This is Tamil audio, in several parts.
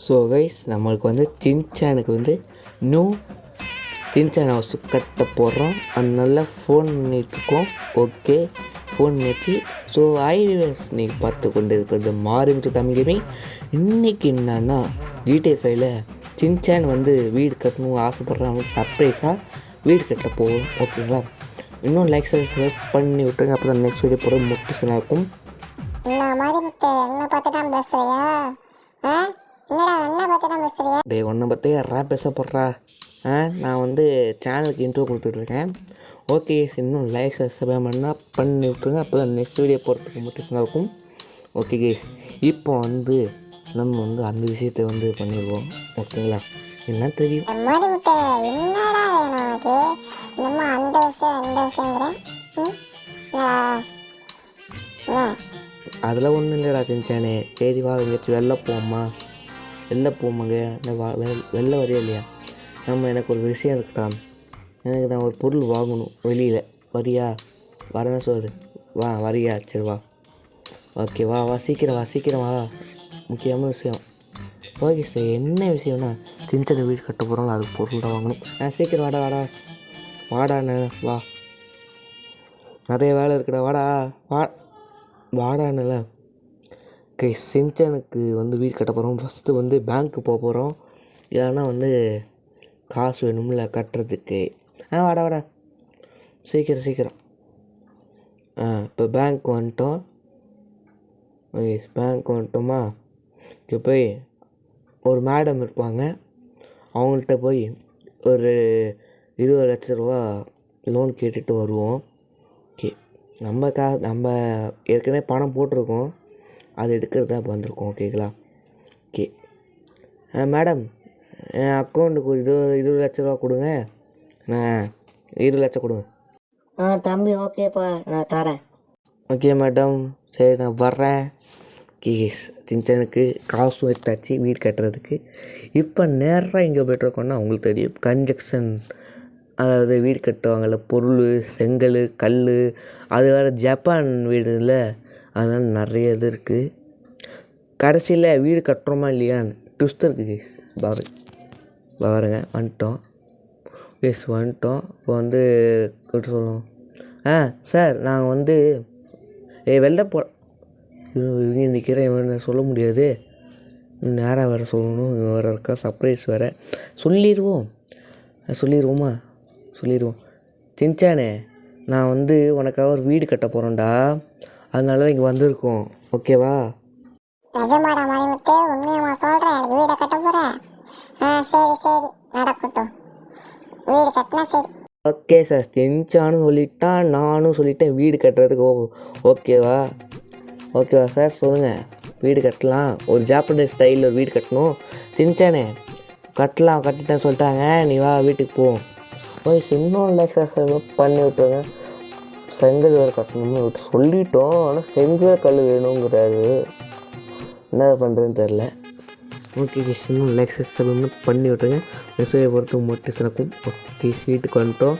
ஸோ கைஸ் நம்மளுக்கு வந்து சின்சானுக்கு வந்து நியூ சின்சான் ஹவுஸ் கட்ட போடுறோம். அது நல்லா ஃபோன் பண்ணிட்டுருக்கோம். ஓகே, ஃபோன் வச்சு. ஸோ ஐவிஎஸ் நீங்கள் பார்த்து கொண்டு இருக்கிறது மாறிவிட்டு தமிழ். இன்றைக்கி என்னன்னா GTA 5ல் சின்சான் வந்து வீடு கட்டணும்னு ஆசைப்பட்றாங்க. சர்ப்ரைஸாக வீடு கட்ட போகும். ஓகேங்களா, இன்னும் லைக் சப்ஸ்கிரைப் பண்ணி விட்டுருங்க. அப்போ தான் நெக்ஸ்ட் வீடியோ போகிற மோட்டிவேஷனாக இருக்கும். டே ஒன்றை பற்றி யாரா பேச போடுறா? நான் வந்து சேனலுக்கு இன்ட்ரோ கொடுத்துட்ருக்கேன். ஓகே, இன்னும் லைக் சப்ஸ்கிரைப் பண்ணால் பண்ணி விட்ருங்க. அப்போ தான் நெக்ஸ்ட் வீடியோ போகிறதுக்கு மோட்டிவேஷனாக இருக்கும். ஓகே கேஸ், இப்போ வந்து நம்ம வந்து அந்த விஷயத்தை வந்து பண்ணிடுவோம். ஓகேங்களா, என்ன தெரியும் அதெல்லாம் ஒன்றும் இல்லைடா சின்சானே. சரி வா, எங்கேயாச்சும் வெளில போமாங்க. இந்த வெளில வரையா இல்லையா? எனக்கு ஒரு விஷயம் இருக்கான். எனக்கு நான் ஒரு பொருள் வாங்கணும் வெளியில். வரியா? வரேன்னு சொல்லு. வரியா? சரி வா. ஓகே வா சீக்கிரம் வா. முக்கியமான விஷயம். ஓகே சார், என்ன விஷயம்னா சின்ன வீடு கட்ட போகிறோம். அதுக்கு பொருள் தான் வாங்கணும். சீக்கிரம் வாடாண்ணே வா. நிறைய வேலை இருக்குடா, வாடாண்ணல. ஓகே, சின்சானுக்கு வந்து வீடு கட்ட போகிறோம். ஃபஸ்ட்டு வந்து பேங்க்கு போக போகிறோம். ஏன்னா வந்து காசு வேணும்ல கட்டுறதுக்கு. வாடா சீக்கிரம். இப்போ பேங்க் வந்துட்டோம். ஓகே, பேங்க் வந்துட்டோமா? இப்போ போய் ஒரு மேடம் இருப்பாங்க, அவங்கள்ட்ட போய் ஒரு 20 லட்ச ரூபா லோன் கேட்டுட்டு வருவோம். ஓகே, நம்ம ஏற்கனவே பணம் போட்டிருக்கோம், அது எடுக்கிறது தான் வந்திருக்கோம். ஓகேங்களா? ஓகே மேடம், என் அக்கௌண்ட்டுக்கு ஒரு 20 லட்ச ரூபா கொடுங்க. 20 லட்சம் கொடுங்க. தம்பி ஓகேப்பா, நான் தரேன். ஓகே மேடம், சரி நான் வர்றேன். கேஸ் சின்சானுக்கு காசும் எடுத்தாச்சு வீடு கட்டுறதுக்கு. இப்போ நேராக இங்கே போய்ட்டுருக்கோன்னா உங்களுக்கு தெரியும், கன்ஜக்ஷன். அதாவது வீடு கட்டுவாங்கள்ல, பொருள், செங்கல், கல். அது வேறு ஜப்பான் வீடு இல்லை, அதனால் நிறைய இது இருக்குது. கடைசியில் வீடு கட்டுறோமா இல்லையான்னு ட்விஸ்ட் இருக்குது கேஸ். பாருங்க வந்துட்டோம். இப்போ வந்து எப்படி சொல்லணும்? சார் நாங்கள் வந்து வெளில இவங்க நிற்கிறேன், இவனை சொல்ல முடியாது. நேராக வேறு சொல்லணும். வேறு இருக்கா சர்ப்ரைஸ் வேறு. சொல்லிடுவோம். சின்சானே, நான் வந்து உனக்காக ஒரு வீடு கட்ட போகிறேன்டா. அதனால தான் இங்கே வந்திருக்கோம். ஓகேவா? நிஜமாடா மணிமுத்து, உண்மையாக சொல்கிறேன். எனக்கு வீடை கட்ட போகிறேன். சரி நடக்கட்டும். வீடு கட்டினா சரி. ஓகே சார், சின்சானும் சொல்லிட்டான், நானும் சொல்லிட்டேன் வீடு கட்டுறதுக்கு. ஓகேவா சார்? சொல்லுங்கள். வீடு கட்டலாம். ஒரு ஜாப்பனீஸ் ஸ்டைலில் ஒரு வீடு கட்டணும். சின்சானே கட்டிட்டேன்னு சொல்லிட்டாங்க. நீ வா வீட்டுக்கு போ. போய் இன்னும் ரிலாக்ஸேஷன் பண்ணி விட்டுருங்க. செங்கல் வேறு கட்டணும்னு சொல்லிட்டோம். ஆனால் செங்கல் கல் வேணுங்கிறாரு. என்ன பண்ணுறதுன்னு தெரில. ஓகே இன்னும் ரிலாக்ஸேஷன் பண்ணி விட்டுருங்க. மெசேஜை பொறுத்து மோட்டிவேஷன் இருக்கும். ஓகே, வீட்டுக்கு வந்துட்டோம்.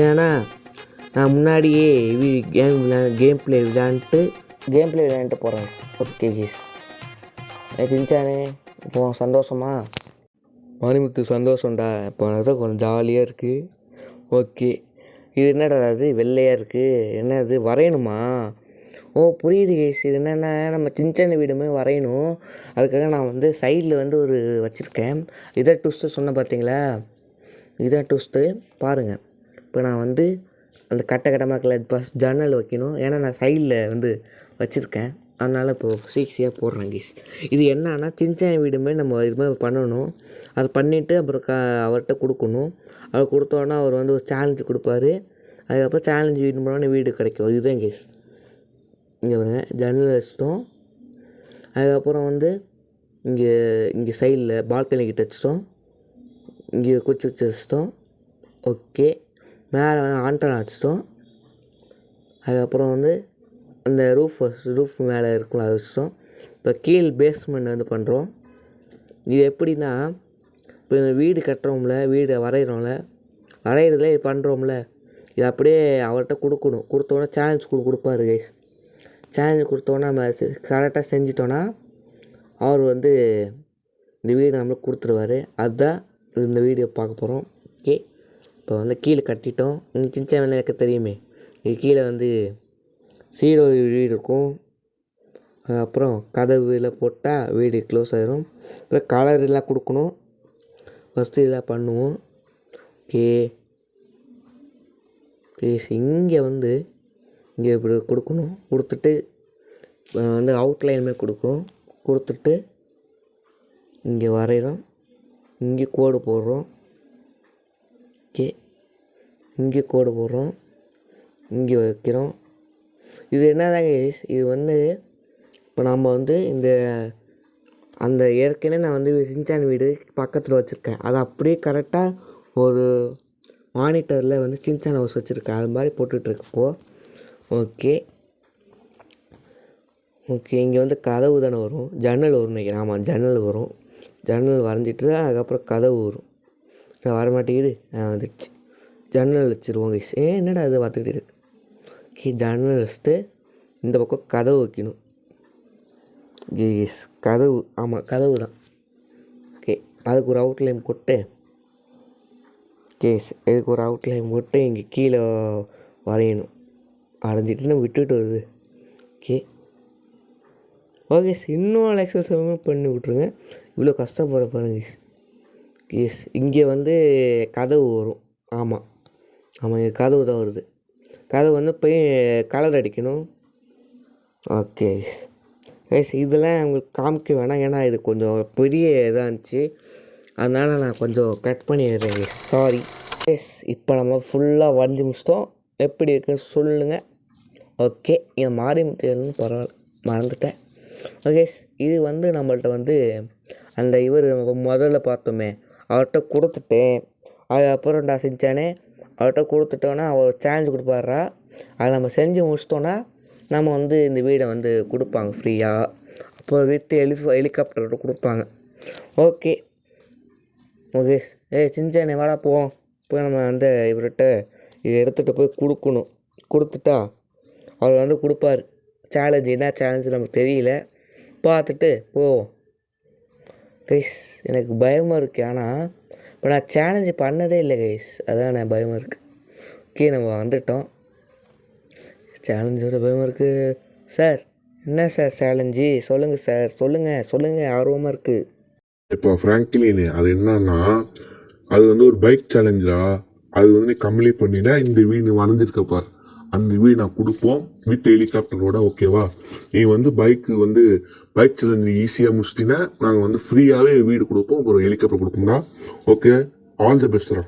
ஏன்னா நான் முன்னாடியே கேம் பிளே விளையாண்டுட்டு போகிறேன். ஓகே கேஸ், சின்சானே இப்போ சந்தோஷமா? மணிமுத்து சந்தோஷம்டா. இப்போ தான் கொஞ்சம் ஜாலியாக இருக்குது. ஓகே, இது என்னடா அது வெள்ளையாக இருக்குது? என்ன அது வரையணுமா? புரியுது கேஸ். இது என்னென்னா நம்ம சின்ன வீடுமே வரையணும். அதுக்காக நான் வந்து சைடில் வந்து ஒரு வச்சுருக்கேன். இதான் ட்விஸ்ட்டு சொன்னேன் பார்த்தீங்களா? இதான் ட்விஸ்ட்டு பாருங்கள். இப்போ நான் வந்து அந்த கட்டமாக ஃபஸ்ட் ஜன்னல் வைக்கணும். ஏன்னா நான் சைடில் வந்து வச்சுருக்கேன். அதனால் இப்போது சீக்ஸியாக போடுறேன் கேஸ். இது என்னன்னா சின்ன வீடுமே நம்ம இது மாதிரி பண்ணணும். அதை பண்ணிவிட்டு அப்புறம் அவர்கிட்ட கொடுக்கணும். அவர் கொடுத்தோன்னா அவர் வந்து ஒரு சேலஞ்சு கொடுப்பாரு. அதுக்கப்புறம் சேலஞ்சு வீடு போனோடனே வீடு கிடைக்கும். இதுதான் கேஸ். இங்கே பாருங்க, ஜன்னல் வச்சிட்டோம். அதுக்கப்புறம் வந்து இங்கே சைடில் பால்கனி கிட்ட வச்சிட்டோம். இங்கே குச்சி வச்சிட்டோம். ஓகே, மேலே வந்து ஆண்டனா வச்சிட்டோம். அதுக்கப்புறம் வந்து அந்த ரூஃப் மேலே இருக்கும்ல, அதை வச்சிட்டோம். இப்போ கீழ் பேஸ்மெண்ட் வந்து பண்ணுறோம். இது எப்படின்னா, இப்போ இந்த வீடு கட்டுறோம்ல, வீடை வரைகிறதுல இது பண்ணுறோம்ல, இது அப்படியே அவர்கிட்ட கொடுக்கணும். கொடுத்தோன்னே சேலஞ்ச் கொடுப்பாரு கைஸ். சேலஞ்ச் கொடுத்தோன்னா நம்ம கரெக்டாக செஞ்சிட்டோன்னா அவர் வந்து இந்த வீடு நம்மளுக்கு கொடுத்துருவாரு. அதுதான் இந்த வீடியோ பார்க்க போகிறோம். ஓகே, இப்போ வந்து கீழே கட்டிட்டோம். சின்ன எனக்கு தெரியுமே, இது கீழே வந்து சீரோ வீடு இருக்கும். அப்புறம் கதவுல போட்டால் வீடு க்ளோஸ் ஆகிரும். அப்புறம் கலர் எல்லாம் கொடுக்கணும். ஃபஸ்ட்டு இதெல்லாம் பண்ணுவோம். ஓகே, ப்ளீஸ் இங்கே வந்து இங்கே இப்படி கொடுக்கணும். கொடுத்துட்டு வந்து அவுட்லைனுமே கொடுத்துட்டு இங்கே வரைகிறோம். இங்கே கோடு போடுறோம். ஓகே, இங்கே கோடு போடுறோம். இங்கே வைக்கிறோம். இது என்னதாங்க, இது வந்து இப்போ நம்ம வந்து அந்த ஏற்கனவே நான் வந்து சின்சான் வீடு பக்கத்தில் வச்சுருக்கேன். அது அப்படியே கரெக்டாக ஒரு மானிட்டரில் வந்து சின்சான் ஹவுஸ் வச்சுருக்கேன். அது மாதிரி போட்டுட்ருக்கப்போ ஓகே, இங்கே வந்து கதவு தானே வரும், ஜன்னல் வரும் நினைக்கிறேன். ஆமாம், ஜன்னல் வரும். ஜன்னல் வரைஞ்சிட்டு அதுக்கப்புறம் கதவு வரும். வரமாட்டேங்குது, வந்துடுச்சு. ஜன்னல் வச்சுருவோம் கைஸ். என்னடா அது பார்த்துக்கிட்டு இருக்கு. ஓகே, ஜன்னல் வச்சுட்டு இந்த பக்கம் கதவு வைக்கணும். கைஸ் கதவு, ஆமாம் கதவு தான். ஓகே, அதுக்கு ஒரு அவுட்லைன் போட்டு இதுக்கு ஒரு அவுட்லைன் போட்டு இங்கே கீழே வரையணும். வரைஞ்சிட்டுன்னு விட்டுட்டு வருது. ஓகே, இன்னும் எக்ஸசைஸ் பண்ணி விட்ருங்க. இவ்வளோ கஷ்டப்பட பாருங்க கைஸ். இங்கே வந்து கதவு வரும். ஆமாம், இங்கே கதவு தான் வருது. கதவு வந்து போய் கலர் அடிக்கணும். ஓகே கைஸ், இதெல்லாம் உங்களுக்கு காமிக்க வேணாம், ஏன்னா இது கொஞ்சம் பெரிய இதாக இருந்துச்சு. அதனால் நான் கொஞ்சம் கட் பண்ணிடுறேன் கைஸ், சாரி கைஸ். இப்போ நம்ம ஃபுல்லாக வரைஞ்சி முடிச்சிட்டோம். எப்படி இருக்குன்னு சொல்லுங்கள். ஓகே, என் மாறி முத்தியல்னு பரவாயில்ல, மறந்துட்டேன். ஓகே, இது வந்து நம்மள்ட்ட வந்து அந்த இவர் முதல்ல பார்த்தோமே அவர்கிட்ட கொடுத்துட்டேன். அதுக்கப்புறம் நான் செஞ்சானே அவர்கிட்ட கொடுத்துட்டோன்னா அவர் சேலஞ்சு கொடுப்பாரா. அதை நம்ம செஞ்சு முடிச்சிட்டோன்னா நம்ம வந்து இந்த வீடை வந்து கொடுப்பாங்க ஃப்ரீயாக. அப்புறம் வித்து ஹெலிகாப்டர்கிட்ட கொடுப்பாங்க. ஓகே, சின்சானே வாடா போவோம். போய் நம்ம வந்து இவர்கிட்ட இதை எடுத்துகிட்டு போய் கொடுக்கணும். கொடுத்துட்டா அவர் வந்து கொடுப்பார் சேலஞ்சு. என்ன சேலஞ்சு நமக்கு தெரியல, பார்த்துட்டு போவோம் கைஸ். எனக்கு பயமாக இருக்குது, ஆனால் இப்போ நான் சேலஞ்சு பண்ணதே இல்லை கைஸ், அதான் நான் பயமாக இருக்குது. ஓகே, நம்ம வந்துட்டோம். சேலஞ்சோட பயமாக இருக்குது சார். என்ன சார் சேலஞ்சு, சொல்லுங்கள் சார், சொல்லுங்கள் ஆர்வமாக இருக்குது. இப்போ ஃப்ராங்க்லின் அது என்னன்னா, அது வந்து ஒரு பைக் சேலஞ்சா. அது வந்து நீ கம்ப்ளீட் பண்ணினா இந்த வீடு வரைஞ்சிருக்க பார், அந்த வீடு நான் கொடுப்போம் வித் ஹெலிகாப்டரோட. ஓகேவா? நீ வந்து பைக் சேலஞ்சு ஈஸியாக முடிச்சிட்டினா நாங்கள் வந்து ஃப்ரீயாகவே வீடு கொடுப்போம், ஒரு ஹெலிகாப்டர் கொடுப்போம்டா. ஓகே, ஆல் தி பெஸ்ட்ரா.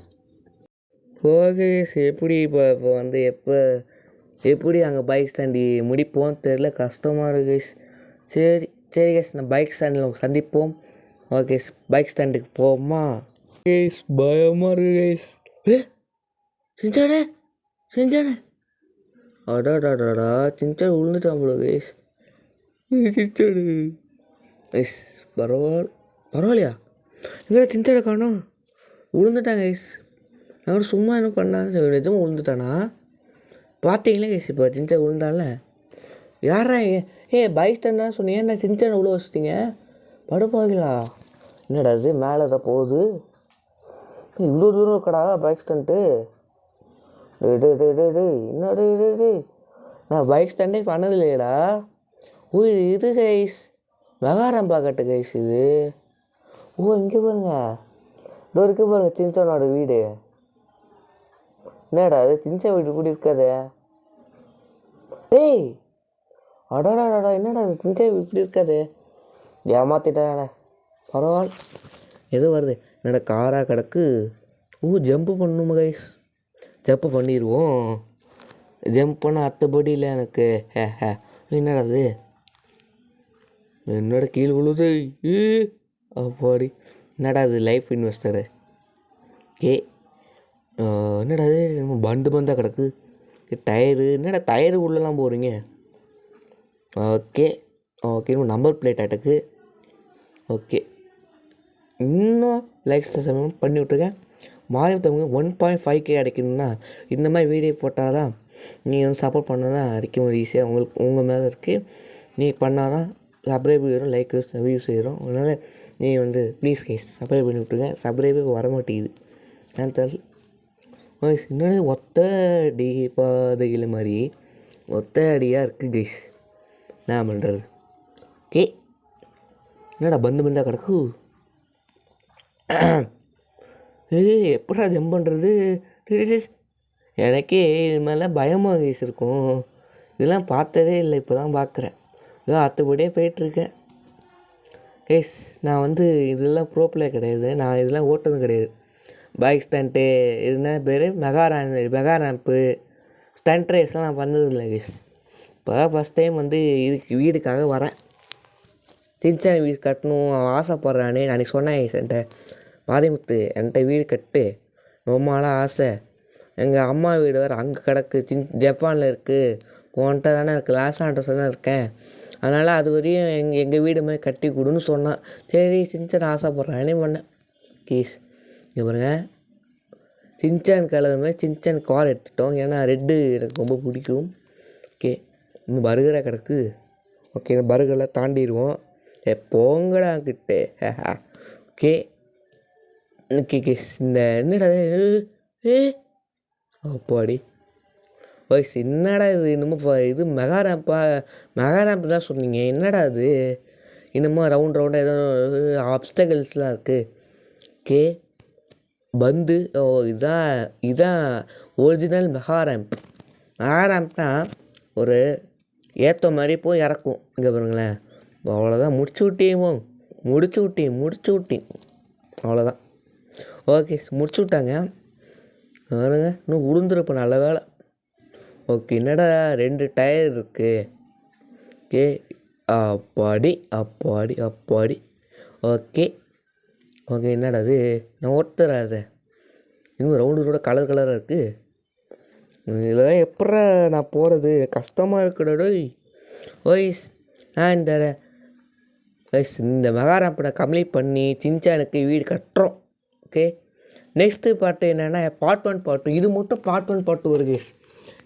ஓகே, எப்படி இப்போ வந்து எப்படி அங்கே பைக் ஸ்டாண்டி முடிப்போம் தெரில, கஷ்டமாக இருக்கு கைஸ். சரி கைஸ், நான் பைக் ஸ்டாண்டில் சந்திப்போம். ஓகே, பைக் ஸ்டாண்டுக்கு போவோமா கைஸ்? பயமாக இருக்கு கைஸ். செஞ்சானே அடாடாடாடா, சின்சான் விழுந்துட்டான் போல கைஸ். சின்சானு கைஸ், பரவாயில்லையா? எங்கடா சின்சானை காணோம்? விழுந்துட்டான் கைஸ். நான் சும்மா என்ன பண்ணான்னு நிஜமாக விழுந்துட்டானா? பார்த்தீங்களா கைஸ், இப்போ சின்சான் விழுந்தால யாரா? பைக் ஸ்டாண்ட் தான் சொன்னீங்க, என்ன சின்சானை விழ வச்சிட்டிங்க? படுப்பாங்களா? என்னடா அது மேலே தான் போகுது? இவ்வளோ தூரம் இருக்கடா பைக் ஸ்டாண்டு. என்னடா இது? நான் பைக் ஸ்டாண்டே பண்ணது இல்லையடா. இது கைஸ் மெகாரம்பா கட்டு கைஸ் இது. இங்கே பாருங்க, இதோ இருக்கு பாருங்க சின்சானோட வீடு. என்னடா அது சின்சான் வீடு இப்படி இருக்காது? அடாடாடா, என்னடா அது சின்சான் வீடு இப்படி இருக்காது? ஏமாத்திட்டானே. பரவாயில்ல, எதோ வருது. என்னடா காராக கிடக்கு. ஜம்ப்பு பண்ணணுமா கைஸ்? ஜம்ப்பு பண்ணிடுவோம். ஜம்ப் பண்ண அத்தபடி இல்லை எனக்கு. என்னடா அது? என்னடா கீழே விழுது? அப்பாடி, என்னடா அது லைஃப் இன்வெஸ்டரு? என்னடா அது நம்ம பந்தாக கிடக்கு. டயரு, என்னடா டயரு உள்ளலாம் போகிறீங்க? ஓகே, இன்னும் நம்பர் பிளேட் ஆட்டுக்கு. ஓகே, இன்னும் லைக்ஸ் பண்ணி விட்ருக்கேன். மாதம் தமிழ் 1.5K அடிக்கணும்னா இந்த மாதிரி வீடியோ போட்டால் தான் நீங்கள் வந்து சப்போர்ட் பண்ணால் தான் அடிக்க முடியும் ஈஸியாக. உங்களுக்கு உங்கள் மேலே இருக்குது, நீங்கள் பண்ணால் தான் சப்ஸ்கிரைப் செய்கிறோம், லைக் வியூஸ் செய்கிறோம். அதனால் நீ வந்து ப்ளீஸ் கைஸ் சப்ஸ்கிரைப் பண்ணி விட்ருங்க. சப்ஸ்கிரைபே வர மாட்டேங்குது நான் தெரியல. கைஸ் இன்னொன்று ஒத்த அடி பாதையில் மாதிரி ஒத்த அடியாக இருக்குது கைஸ். என்ன பண்ணுறது? ஓகே என்னடா பந்தாக கிடக்கு. எப்படா ஜம்ப் பண்ணுறது? எனக்கே இது மாதிரிலாம் பயமாக கைஸ் இருக்கும். இதெல்லாம் பார்த்ததே இல்லை, இப்போ தான் பார்க்குறேன். இதோ அத்தபடியே போயிட்டுருக்கேன் கைஸ். நான் வந்து இதெல்லாம் ப்ரோ பிளேயர் கிடையாது, நான் இதெல்லாம் ஓட்டதும் கிடையாது. பைக் ஸ்டண்ட்டு இதுனா பேர் மெகா ரேம்ப்பு ஸ்டண்ட் ரேஸ்லாம் நான் பண்ணதில்லை கைஸ். இப்போ ஃபஸ்ட் டைம் வந்து இதுக்கு வீடுக்காக வரேன். சின்சான் வீடு கட்டணும் ஆசைப்பட்றானே. நான் சொன்னேன் என்கிட்ட மாரிமுத்து என்கிட்ட வீடு கட்டு ரொம்ப நாளாக ஆசை. எங்கள் அம்மா வீடு வேறு அங்கே கிடக்கு, ஜப்பானில் இருக்குது. உன்கிட்ட தானே இருக்குது, லாஸ் ஆண்ட்ரஸில் தான் இருக்கேன். அதனால் அது வரையும் எங்கள் வீடு மாதிரி கட்டி கொடுன்னு சொன்னான். சரி சின்சான் ஆசைப்பட்றானே பண்ணேன் கீஸ். இங்கே பாருங்க சின்சான் கலர் மாதிரி சின்சான் கார் எடுத்துட்டோம். ஏன்னா ரெட்டு எனக்கு ரொம்ப பிடிக்கும். ஓகே இன்னும் பர்கராக கிடக்கு. ஓகே இந்த பர்கரெலாம் தாண்டிடுவோம். போங்கடா கிட்டே. Okay okay guys. இந்த என்னடா அப்பாடி வாய்ஸ் என்னடா இது? இன்னமும் இது மெகா ரேம்ப் தான் சொன்னீங்க. என்னடா இது இன்னமும் ரவுண்டாக ஏதோ ஆப்ஸ்டகல்ஸ்லாம் இருக்குது. ஓகே பந்து. ஓ இதுதான் ஒரிஜினல் மெகா ரேம்ப்னா ஒரு ஏற்ற மாதிரி போய் இறக்கும். இங்கே பாருங்களேன், அவ்வளோதான். முடிச்சு விட்டேன் அவ்வளோதான். ஓகே முடிச்சு விட்டாங்க பாருங்க. இன்னும் உளுந்துருப்பேன், நல்ல வேலை. ஓகே என்னடா 2 டயர் இருக்குது. ஓகே அப்பாடி. ஓகே என்னடா அது? நான் ஓட்டுறாத இன்னும் ரவுண்டு கலராக இருக்குது. இதெல்லாம் எப்படா நான் போகிறது? கஷ்டமாக இருக்குடா ஓய்ஸ். இந்த மெகா ரேம்பை கம்ப்ளீட் பண்ணி சின்சானுக்கு வீடு கட்டுறோம். ஓகே நெக்ஸ்ட்டு பார்ட்டு என்னென்னா பார்ட் 1 பார்ட் 2. இது மட்டும் பார்ட் 1 பார்ட் 2 ஒரு கேஸ்.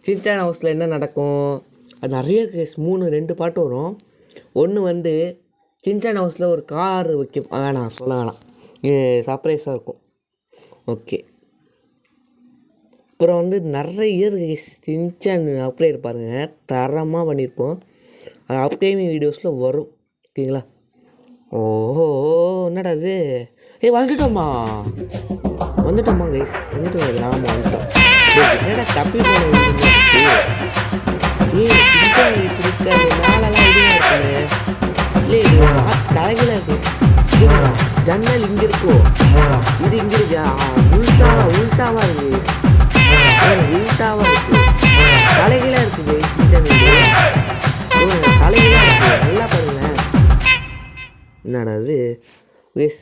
சின்சான் ஹவுஸில் என்ன நடக்கும் அது நிறைய கேஸ் 2 பாட்டு வரும். ஒன்று வந்து சின்சான் ஹவுஸில் ஒரு கார் வேணாம் சொல்ல வேணாம், இது சர்ப்ரைஸாக இருக்கும். ஓகே அப்புறம் வந்து நிறைய சின்சான் அப்கிரேட் பாருங்கள், தரமாக பண்ணியிருப்போம். அது அப்கமிங் வீடியோஸில் வரும். ஓகேங்களா? ஓஹோ என்னடா அது? வந்துட்டோமா கைஸ், வந்துட்டோம். நாம வந்துட்டோம். என்னடா தப்பி போன மேலெல்லாம் இதுவாக இருக்காது. இல்லை தலைகளாக இருக்கு. ஜன்னல் இங்கே இருக்கும், இது இங்கே இருக்கா? உள்டாவாக இருக்கு, உள்டாவாக இருக்கு. தலைகளாக இருக்குது தலைகளாக இருக்குது. நல்லா பாருங்களேன். என்னடா அது கைஸ்?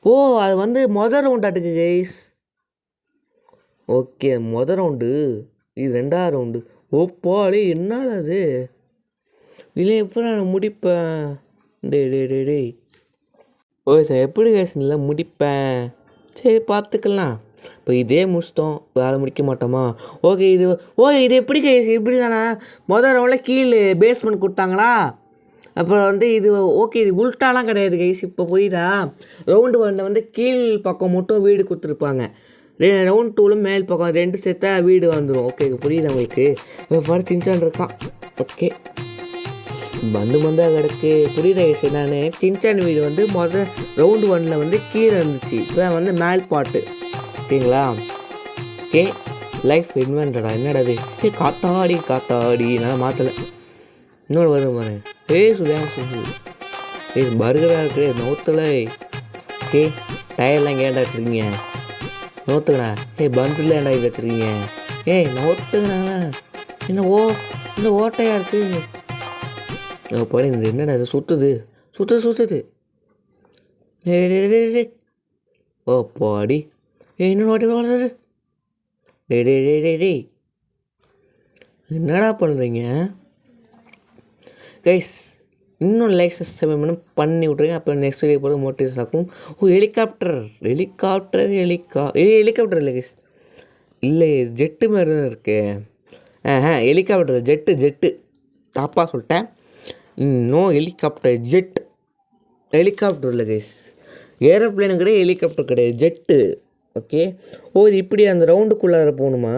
ஓ அது வந்து மொதல் ரவுண்டாட்டுக்கு கைஸ். ஓகே மொதல் ரவுண்டு, இது 2ஆவது ரவுண்டு. ஓப்பாடி என்னடா அது? இல்லை எப்போ நான் முடிப்பேன்? டேய் ஓகே சார் எப்படி கைஸ் இல்லை முடிப்பேன்? சரி பார்த்துக்கலாம். இப்போ இதே முடிச்சிட்டோம், வேலை முடிக்க மாட்டோமா? ஓகே இது எப்படி கைஸ்? இப்படி தானே மொதல் ரவுண்டில் கீழே பேஸ்மெண்ட் கொடுத்தாங்களா? அப்புறம் வந்து இது ஓகே, இது உல்ட்டாலாம் கிடையாது கைஸ். இப்போ புரியுதா? ரவுண்டு 1 வந்து கீழ் பக்கம் மட்டும் வீடு கொடுத்துருப்பாங்க. ரவுண்ட் 2 மேல் பக்கம் 2 சேர்த்தா வீடு வந்துடும். ஓகே புரியுதா உங்களுக்கு? இப்போ பாரு சின்சான் இருக்கான். ஓகே பந்தாக கிடக்கு. புரியுதா கைஸ்? நான் சின்சான் வீடு வந்து மொதல் ரவுண்டு 1 வந்து கீழே இருந்துச்சு, இப்போ வந்து மேல் பாட்டு. ஓகேங்களா? ஓகே லைஃப் இன்வென்டடா என்னடா அது? காத்தாடி நான் மாற்றலை. இன்னொரு வரும் பாரு. பர்கராக இருக்குது நோத்துல. ஓகே டயர்லாம் கேண்டா வச்சுருக்கீங்க நோத்துக்கண்ணா. பந்தில் ஏண்டா இது வச்சுருக்கீங்க? நோத்துக்கண்ணா. என்ன ஓட்டையாக இருக்குது பாரு. இந்த என்னடா இது? சுற்றுது. ஓ பாடி. இன்னொரு ஓட்டை. டே என்னடா பண்ணுறீங்க கைஸ்? இன்னும் லைக் சப்ஸ்கிரைப் பண்ணி விட்ருங்க. அப்போ நெக்ஸ்ட் வீடியோ போது மோட்டிவேஷன் ஆகும். ஓ ஹெலிகாப்டர் இல்லை கைஸ், இல்லை ஜெட்டு மாதிரி தான் இருக்கு. ஹெலிகாப்டர் ஜெட்டு தப்பாக சொல்லிட்டேன். நோ ஹெலிகாப்டர், ஹெலிகாப்டர் இல்லை கைஸ். ஏரோப்ளேனு கிடையாது, ஹெலிகாப்டர் கிடையாது, ஜெட்டு. ஓகே. ஓ இது இப்படி அந்த ரவுண்டுக்குள்ளார போகணுமா?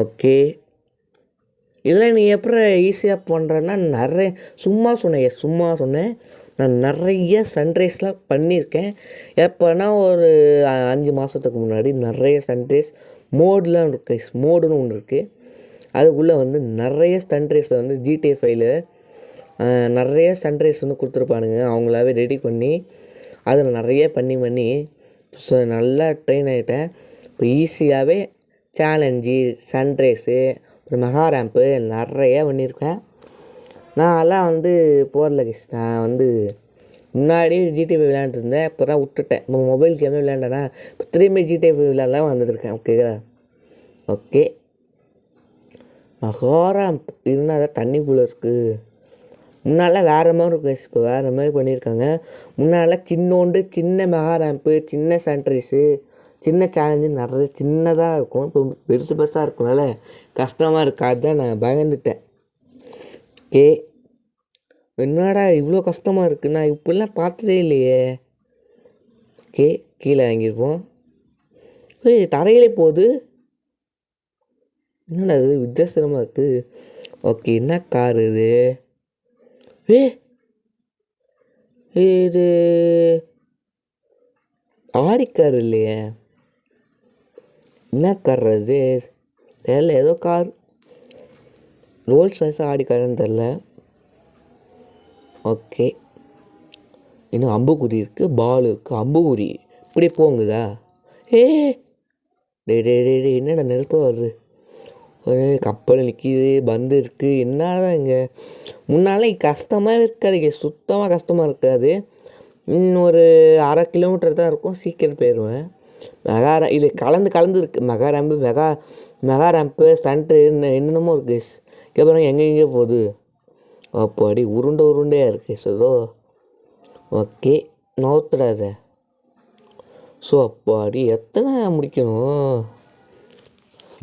ஓகே. இதெல்லாம் நீ எப்படி ஈஸியாக பண்ணுறேன்னா சும்மா சொன்னேன். நான் நிறைய சன்ரைஸ்லாம் பண்ணியிருக்கேன். எப்போனா ஒரு 5 மாதத்துக்கு முன்னாடி நிறைய சன்ரைஸ் மோடுலாம் இருக்குது. மோடுன்னு ஒன்று இருக்குது. அதுக்குள்ளே வந்து நிறைய சன்ரைஸில் வந்து GTA 5ல் நிறைய சன்ரைஸ் வந்து கொடுத்துருப்பானுங்க. அவங்களாவே ரெடி பண்ணி அதில் நிறைய பண்ணி ஸோ நல்லா ட்ரெயின் ஆகிட்டேன். இப்போ ஈஸியாகவே சேலஞ்சு, சன்ரைஸு, அப்புறம் மெகா ரேம்ப்பு நிறைய பண்ணியிருக்கேன். நான் அதெல்லாம் வந்து போடல கைஸ். நான் வந்து முன்னாடி GTA 5 விளையாண்டுருந்தேன். இப்போ தான் விட்டுட்டேன். இப்போ மொபைல் கேமே விளையாண்டேன்னா இப்போ திரும்பி GTA 5 விளையாடலாம் வந்துருக்கேன். ஓகேவா? ஓகே. மெகா ரேம்ப் இருந்தால் தான் தண்ணிக்குள்ளே இருக்குது. முன்னாலாம் வேறு மாதிரி இருக்கும் கைஸ். இப்போ வேறு மாதிரி பண்ணியிருக்காங்க. முன்னாலாம் சின்ன மெகா ரேம்ப்பு, சின்ன சன்ரைஸு, சின்ன சேலஞ்சு நிறைய சின்னதாக இருக்கும். இப்போ பெருசாக இருக்கும்னால கஷ்டமாக இருக்குது. அதுதான் நான் பயந்துட்டேன். ஓகே. என்னடா இவ்வளோ கஷ்டமாக இருக்குது, நான் இப்படிலாம் பார்த்ததே இல்லையே. ஓகே. கீழே வாங்கியிருப்போம். தரையிலே போகுது. என்னடா இது வித்தியாசமாக இருக்குது. ஓகே. என்ன கார் இது? இது ஆடி கார் இல்லையே. என்ன கார் அது? தெரியல, ஏதோ கார். ரோல்ஸ் ராய்ஸா ஆடி காருன்னு தெரில. ஓகே. இன்னும் அம்புக்குறி இருக்குது, பால் இருக்குது. அம்புக்குறி இப்படி போங்குதா? டே என்னடா நெருப்பாக வருது. கப்பல் நிற்கிது, பந்து இருக்குது. என்னதான் இங்கே முன்னாலும் கஷ்டமாக இருக்காது, சுத்தமாக கஷ்டமாக இருக்காது. இன்னொரு 1/2 கிலோமீட்டர் தான் இருக்கும், சீக்கிரம் போயிடுவேன். இது கலந்து இருக்குது. மெகா ரேம்ப்பு ஸ்டண்ட்டு என்னென்னமோ இருக்குது. அப்புறம் எங்கெங்கே போகுது. அப்பாடி உருண்டையாக இருக்குது. So okay. நோத்துடாத. ஸோ அப்பாடி எத்தனை முடிக்கணும்.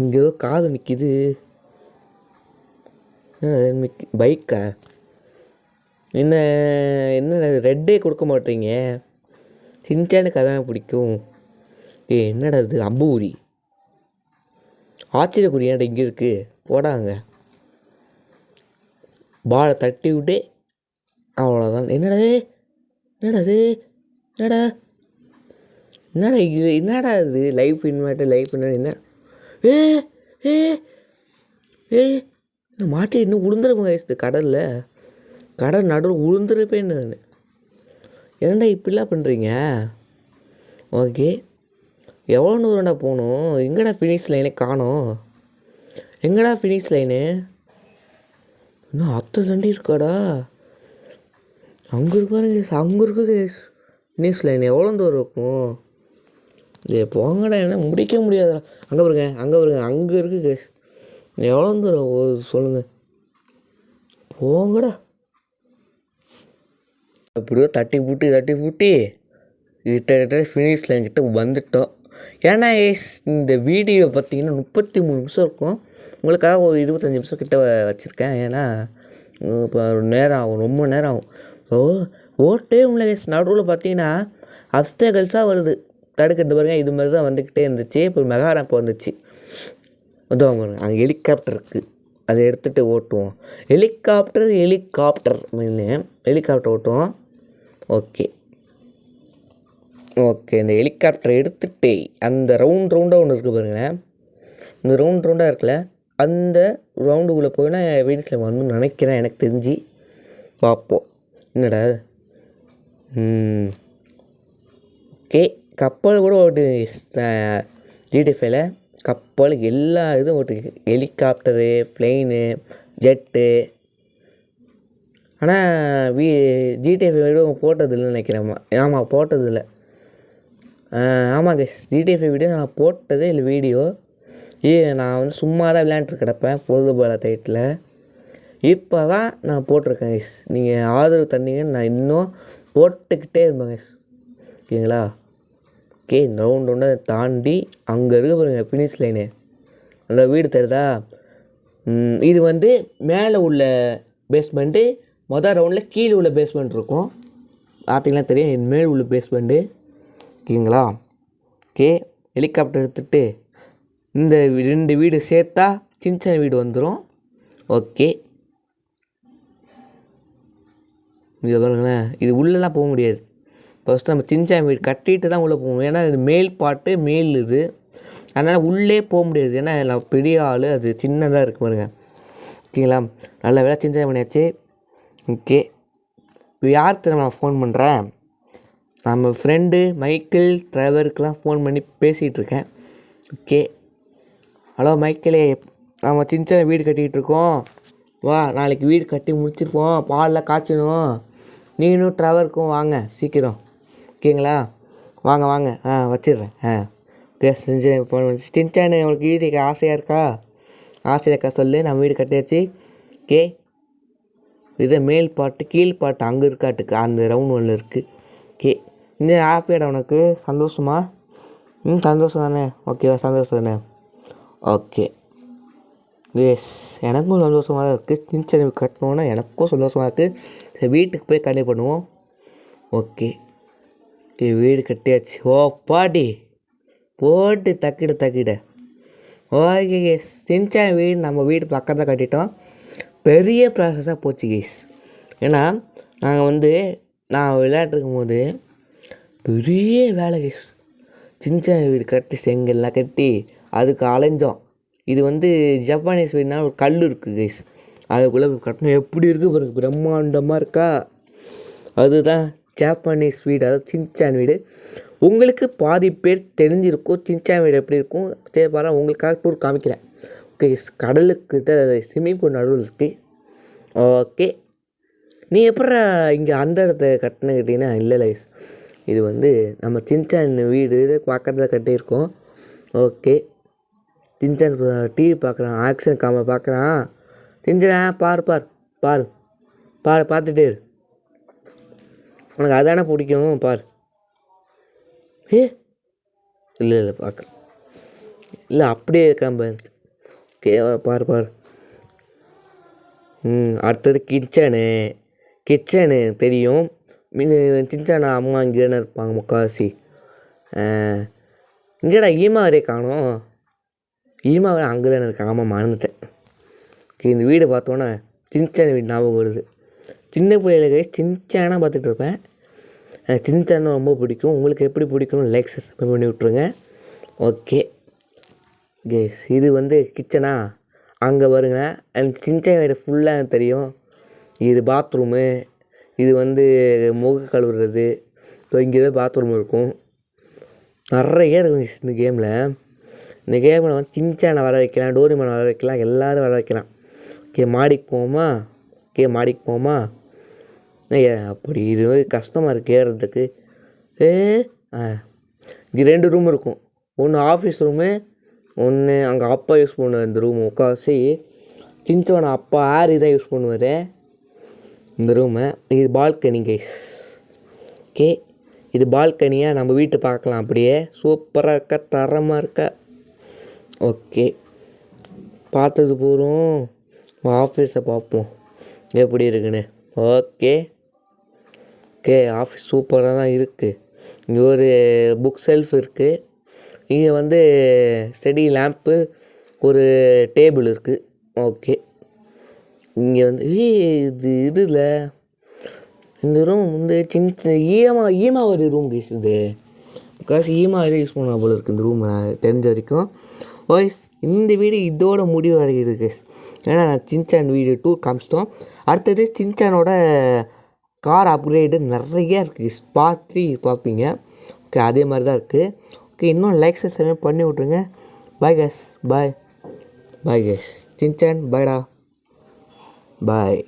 இங்கே ஏதோ காது நிற்கிது. பைக்கா? என்ன ரெட்டே கொடுக்க மாட்டீங்க. சின்சானுக்கு அதான் பிடிக்கும். என்னடா இது? அம்பூரி ஆச்சரியக்குறியாட இங்கே இருக்குது. போடாங்க. பாலை தட்டி விட்டு அவ்வளோதான். என்னடா இது? என்னடா இது? லைஃப் இன்வெர்ட் என்ன? மாட்டி இன்னும் உளுந்துருப்பேன் கடல் நடுவில் உளுந்துருப்பேன்னு நான். என்னடா இப்படிலாம் பண்ணுறீங்க? ஓகே. எவ்வளோ தூரம்டா போகணும்? எங்கடா ஃபினிஷ் லைனே காணோம். எங்கடா ஃபினிஷ் லைனு? இன்னும் 10 தண்டி இருக்காடா. அங்கே இருப்பாருங்க. அங்கே இருக்குது ஃபினிஷ் லைன். எவ்வளோ தூரம் இருக்கும்? போங்கடா, என்ன முடிக்க முடியாதா? அங்கே வருங்க. அங்கே இருக்குது கேஸ். எவ்வளோ தூரம் சொல்லுங்கள். போங்கடா. அப்படியோ தட்டி பூட்டி கிட்ட ஃபினிஷ் லைன் கிட்ட வந்துட்டோம். ஏன்னா இந்த வீடியோ பார்த்தீங்கன்னா 33 நிமிஷம் இருக்கும். உங்களுக்காக ஒரு 25 நிமிஷம் கிட்ட வச்சுருக்கேன். ஏன்னா இப்போ நேரம் ஆகும், ரொம்ப நேரம் ஆகும். ஓட்டே உள்ள நடுவில் பார்த்தீங்கன்னா அப்டேகல்ஸாக வருது. தடுக்கிறது பாருங்க. இது மாதிரி தான் வந்துக்கிட்டே இருந்துச்சு. இப்போ மெகா ரேம்ப் வந்துச்சு. உதவாங்க. அங்கே ஹெலிகாப்டர் இருக்குது, அதை எடுத்துகிட்டு ஓட்டுவோம். ஹெலிகாப்டர் ஓட்டுவோம். ஓகே. இந்த ஹெலிகாப்டரை எடுத்துகிட்டே அந்த ரவுண்டாக ஒன்று இருக்குது பாருங்களேன். இந்த ரவுண்டாக இருக்குல்ல, அந்த ரவுண்டுக்குள்ளே போயினா வீடியோஸில் வந்து நினைக்கிறேன், எனக்கு தெரிஞ்சு. பார்ப்போம். என்னடா ஓகே. கப்பல் கூட ஓட்டு GTA 5ல கப்பல் எல்லா இதுவும் ஓட்டு. Helicopter, plane, jet. ஆனால் GTA 5 போட்டதில்லைன்னு நினைக்கிறேம்மா. ஆமாம், போட்டதில்லை. ஆமாம் கைஸ், GTA 5 வீடியோ நான் போட்டதே இல்லை. வீடியோ நான் வந்து சும்மா தான் விளையாண்டுட்டு கிடப்பேன் பொழுதுபோல டைட்டில். இப்போ தான் நான் போட்டிருக்கேன் கைஸ். நீங்கள் ஆதரவு தந்தீங்கன்னு நான் இன்னும் போட்டுக்கிட்டே இருப்பேன் கைஸ். ஓகேங்களா? ஓகே. இந்த ரவுண்டை தாண்டி அங்கே இருக்க பாருங்க ஃபினிஷ் லைனு. அந்த வீடு தருதா? இது வந்து மேலே உள்ள பேஸ்மெண்ட்டு. மொதல் ரவுண்டில் கீழே உள்ள பேஸ்மெண்ட் இருக்கும். பார்த்தீங்கன்னா தெரியும் என் மேல் உள்ள பேஸ்மெண்ட்டு. ஓகேங்களா? ஓகே, ஹெலிகாப்டர் எடுத்துகிட்டு இந்த 2 வீடு சேர்த்தா சின்ன வீடு வந்துடும். ஓகே, இது பாருங்களேன், இது உள்ளெல்லாம் போக முடியாது. ஃபஸ்ட்டு நம்ம சின்ன வீடு கட்டிட்டு தான் உள்ளே போகணும். ஏன்னா இது மேல் பாட்டு மேல் இது, அதனால் உள்ளே போக முடியாது. ஏன்னா நான் பெரிய ஆள், அது சின்னதாக இருக்கு பாருங்க. ஓகேங்களா? நல்ல வேலை சின்ன பண்ணியாச்சு. ஓகே, இப்போ யாருக்கு நான் ஃபோன் பண்ணுறேன்? நம்ம ஃப்ரெண்டு மைக்கேல் டிரைவருக்கெலாம் ஃபோன் பண்ணி பேசிகிட்டு இருக்கேன். ஓகே, ஹலோ மைக்கேலே, நம்ம சின்ன வீடு கட்டிகிட்டு இருக்கோம், வா நாளைக்கு வீடு கட்டி முடிச்சிருப்போம், பாலில் காய்ச்சணும், நீனும் டிரைவருக்கும் வாங்க சீக்கிரம். ஓகேங்களா? வாங்க வாங்க, வச்சிடுறேன். ஓகே, சின்சானு உங்களுக்கு வீடு ஆசையாக இருக்கா? ஆசையாக இருக்கா சொல்லு, நம்ம வீடு கட்டியாச்சு. ஓகே, இது மேல் பாட்டு கீழ் பாட்டு அங்கே இருக்காட்டுக்கு, அந்த ரவுண்ட் ஒன்றில் இருக்குது. ஓகே, இந்த ஹாப்பியாடா உனக்கு? சந்தோஷமா? சந்தோஷம் தானே? ஓகேவா? சந்தோஷம் தானே? ஓகே, எஸ், எனக்கும் சந்தோஷமாக தான் இருக்குது. சின்ன கட்டணுன்னா எனக்கும் சந்தோஷமாக இருக்குது. சரி, வீட்டுக்கு போய் கண்டிப்பாக பண்ணுவோம். ஓகே ஓகே, வீடு கட்டியாச்சு. ஓ பாட்டி போட்டு தக்கிட. ஓகே கேஸ், சின்ன வீடு நம்ம வீடு பக்கத்தில் கட்டிட்டோம். பெரிய ப்ராசஸாக போச்சு கேஸ். ஏன்னா நாங்கள் நான் விளையாட்டுருக்கும் போது பெரிய வேலை கேஸ். சின்ன வீடு கட்டி செங்கல்லாம் கட்டி அதுக்கு அலைஞ்சோம். இது ஜப்பானீஸ் வீடுனா ஒரு கல் இருக்குது கேஸ், அதுக்குள்ளே கட்டணும். எப்படி இருக்குது பாருங்க, பிரம்மாண்டமாக இருக்கா? அதுதான் ஜப்பானீஸ் வீடு, அதாவது சின்சான் வீடு. உங்களுக்கு பாதி பேர் தெரிஞ்சிருக்கும் சின்சான் வீடு எப்படி இருக்கும். சரி பாரு, உங்களுக்காக டூர் காமிக்கிறேன். ஓகே, கடலுக்கு ஸ்விம்மிங் பூல் நடுவில் இருக்குது. ஓகே, நீ எப்படா இங்கே அந்த இடத்த கட்டின கேட்டிங்கன்னா, இல்லை லைஸ், இது நம்ம சின்சான் வீடு பக்கத்தில் கட்டியிருக்கோம். ஓகே, சின்சான் டிவி பார்க்குறான், ஆக்ஷன் காம பார்க்குறான். சின்சான் பாரு பார்த்துட்டே இரு, உனக்கு அதானே பிடிக்கும், பார். இல்லை பார்க்க இல்லை, அப்படியே இருக்கான் பாரு. ஓகே, பாரு. அடுத்தது கிச்சனு தெரியும். சின்சானா அம்மா இங்கே தானே இருப்பாங்க முக்கால்வாசி. இங்கேடா ஈமா வரையே காணும். ஈமா வரை அங்கே தானே இருக்காங்க. ஆமாம், மறந்துட்டேன். ஓகே, இந்த வீடு பார்த்தோன்னே சின்சான் வீடு ஞாபகம் வருது. சின்ன பிள்ளைகளுக்கு சின்சானாக பார்த்துட்டு இருப்பேன். சின்சான் ரொம்ப பிடிக்கும். உங்களுக்கு எப்படி பிடிக்கும்னு லைக் சப்ஸ்கிரைப் பண்ணி விட்ருங்க. ஓகே கேஸ், இது கிச்சனா அங்கே வருங்க. எனக்கு சின்சான் வீடு ஃபுல்லாக தெரியும். இது பாத்ரூமு, இது முக கழுவுறது. ஸோ இங்கே தான் பாத்ரூம் இருக்கும். நிறைய இருக்கும் இந்த கேமில். இந்த கேமில் சின்சானை வர வைக்கலாம், டோரிமானை வர வைக்கலாம், எல்லோரும் வர வைக்கலாம். ஓகே, மாடிக்கு போவோமா? அப்படி இது கஷ்டமாக இருக்குது ஏறுறதுக்கு. இங்கே 2 ரூம் இருக்கும். ஒன்று ஆஃபீஸ் ரூமு, ஒன்று அங்கே அப்பா யூஸ் பண்ணுவார். இந்த ரூமு முக்கால்வாசி சின்சான அப்பா தான் யூஸ் பண்ணுவார் இந்த ரூமை. இது பால்கனி கைஸ். ஓகே, இது பால்கனியாக நம்ம வீட்டு பார்க்கலாம். அப்படியே சூப்பராக இருக்கா, தரமாக இருக்கா? ஓகே, பார்த்தது போகிறோம், ஆஃபீஸை பார்ப்போம் எப்படி இருக்குன்னு. ஓகே, ஆஃபீஸ் சூப்பராக தான் இருக்குது. இங்கே ஒரு புக் செல்ஃப் இருக்குது. இங்கே ஸ்டடி லேம்ப்பு, ஒரு டேபிள் இருக்குது. ஓகே, இங்கே இதில் இந்த ரூம் சின்ன ஈமாவரி ரூம் கேஸ். இது பிகாஸ் ஈமாவரி யூஸ் பண்ண போல இருக்குது இந்த ரூம் தெரிஞ்ச வரைக்கும். வாய்ஸ் இந்த வீடு இதோட முடிவு அடைகிறது கேஸ். ஏன்னா சின்சான் வீடு 2 காமிச்சிட்டோம். அடுத்தது சின்சானோட கார் அப்கிரேடு நிறைய இருக்குது. பார்ட் 3 பார்ப்பீங்க. ஓகே, அதே மாதிரி தான் இருக்குது. ஓகே, இன்னும் லைக் சப்ஸ்கிரைப் பண்ணி விட்ருங்க. Bye guys, bye guys. Shinchan பாய்டா, பாய்.